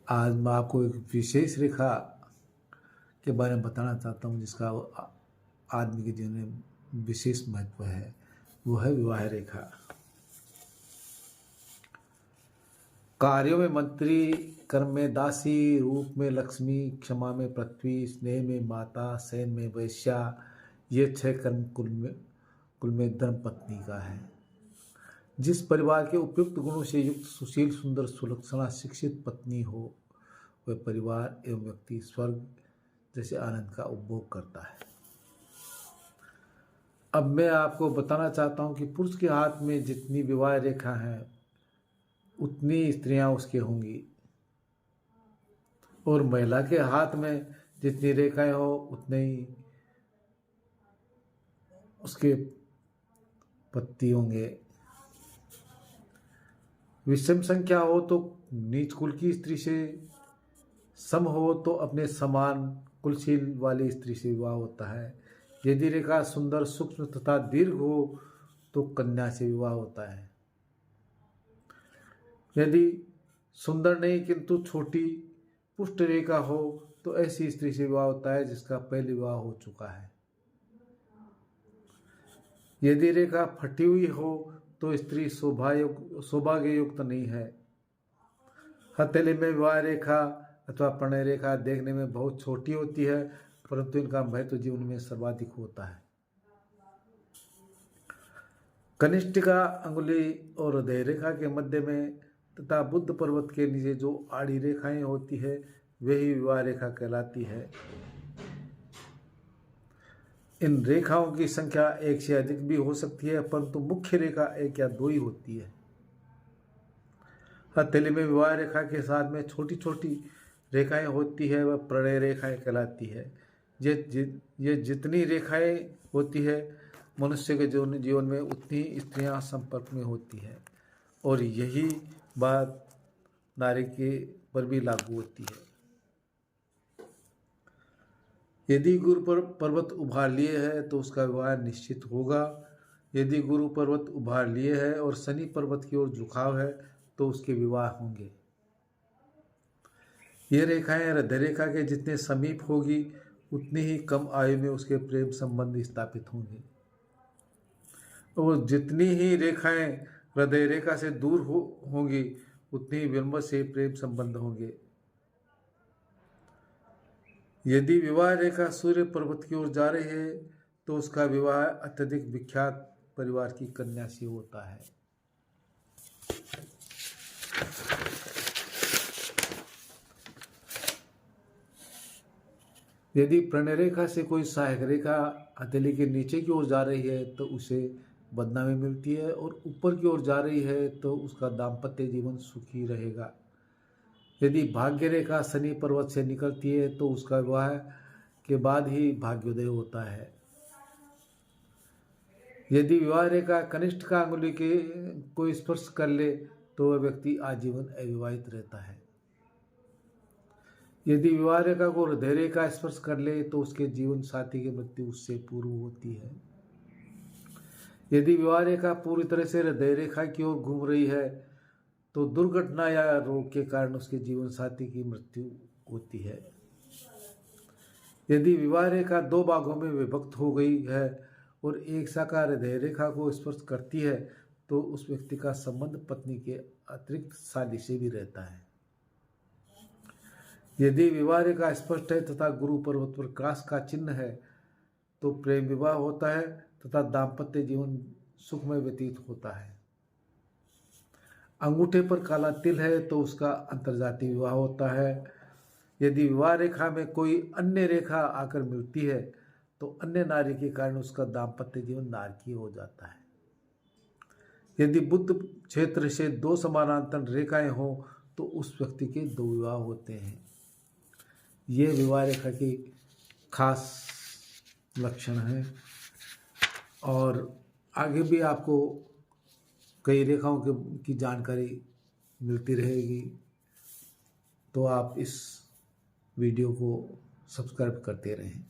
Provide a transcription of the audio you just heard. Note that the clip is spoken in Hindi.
आज मैं आपको एक विशेष रेखा के बारे में बताना चाहता हूँ जिसका आदमी के जीवन में विशेष महत्व है। वो है विवाह रेखा। कार्यों में मंत्री, कर्म में दासी, रूप में लक्ष्मी, क्षमा में पृथ्वी, स्नेह में माता, शयन में वैश्या, ये 6 कर्म कुल में धर्म पत्नी का है। जिस परिवार के उपयुक्त गुणों से युक्त सुशील, सुंदर, सुलक्षणा, शिक्षित पत्नी हो, वह परिवार एवं व्यक्ति स्वर्ग जैसे आनंद का उपभोग करता है। अब मैं आपको बताना चाहता हूं कि पुरुष के हाथ में जितनी विवाह रेखा है उतनी स्त्रियां उसके होंगी, और महिला के हाथ में जितनी रेखाएं हो उतने ही उसके पति होंगे। विषम संख्या हो तो नीच कुल की स्त्री से, सम हो तो अपने समान कुलशील वाली स्त्री से विवाह होता है। यदि रेखा सुंदर, सूक्ष्म तथा दीर्घ हो तो कन्या से विवाह होता है। यदि सुंदर नहीं किंतु छोटी पुष्ट रेखा हो तो ऐसी स्त्री से विवाह होता है जिसका पहले विवाह हो चुका है। यदि रेखा फटी हुई हो तो स्त्री सौभाग्य युक्त नहीं है। हथेली में विवाह रेखा अथवा प्रणय रेखा देखने में बहुत छोटी होती है, परंतु इनका महत्व जीवन में सर्वाधिक होता है। कनिष्ठिका अंगुली और हृदय रेखा के मध्य में तथा बुद्ध पर्वत के नीचे जो आड़ी रेखाएं होती है वही विवाह रेखा कहलाती है। इन रेखाओं की संख्या 1 से अधिक भी हो सकती है, परंतु मुख्य रेखा 1 या 2 ही होती है। हथेली में विवाह रेखा के साथ में छोटी छोटी रेखाएं होती है वह प्रणय रेखाएं कहलाती है। ये जितनी रेखाएं होती है मनुष्य के जीवन में उतनी स्त्रियां संपर्क में होती है, और यही बात नारी के पर भी लागू होती है। यदि गुरु पर्वत उभार लिए है तो उसका विवाह निश्चित होगा। यदि गुरु पर्वत उभार लिए है और शनि पर्वत की ओर झुकाव है तो उसके विवाह होंगे। ये रेखाएं हृदय रेखा के जितने समीप होगी उतनी ही कम आयु में उसके प्रेम संबंध स्थापित होंगे, और जितनी ही रेखाएं हृदय रेखा से दूर होंगी उतनी ही विलंब से प्रेम संबंध होंगे। यदि विवाह रेखा सूर्य पर्वत की ओर जा रही है तो उसका विवाह अत्यधिक विख्यात परिवार की कन्या से होता है। यदि प्रणय रेखा से कोई सहायक रेखा हथेली के नीचे की ओर जा रही है तो उसे बदनामी मिलती है, और ऊपर की ओर जा रही है तो उसका दाम्पत्य जीवन सुखी रहेगा। यदि भाग्य रेखा शनि पर्वत से निकलती है तो उसका विवाह के बाद ही भाग्योदय होता है। यदि विवाह रेखा कनिष्ठ का अंगुली के कोई स्पर्श कर ले तो वह व्यक्ति आजीवन अविवाहित रहता है। यदि विवाह रेखा को हृदय रेखा स्पर्श कर ले तो उसके जीवन साथी की मृत्यु उससे पूर्व होती है। यदि विवाह रेखा पूरी तरह से हृदय रेखा की ओर घूम रही है तो दुर्घटना या रोग के कारण उसके जीवन साथी की मृत्यु होती है। यदि विवाह रेखा 2 भागों में विभक्त हो गई है और एक शाखा हृदय रेखा को स्पर्श करती है तो उस व्यक्ति का संबंध पत्नी के अतिरिक्त शादी से भी रहता है। यदि विवाह रेखा स्पष्ट है तथा गुरु पर्वत पर क्रॉस का चिन्ह है तो प्रेम विवाह होता है तथा दाम्पत्य जीवन सुखमय व्यतीत होता है। अंगूठे पर काला तिल है तो उसका अंतर्जातीय विवाह होता है। यदि विवाह रेखा में कोई अन्य रेखा आकर मिलती है तो अन्य नारी के कारण उसका दाम्पत्य जीवन नारकीय हो जाता है। यदि बुद्ध क्षेत्र से 2 समानांतर रेखाएं हो तो उस व्यक्ति के 2 विवाह होते हैं। ये विवाह रेखा की खास लक्षण है, और आगे भी आपको कई रेखाओं की जानकारी मिलती रहेगी, तो आप इस वीडियो को सब्सक्राइब करते रहें।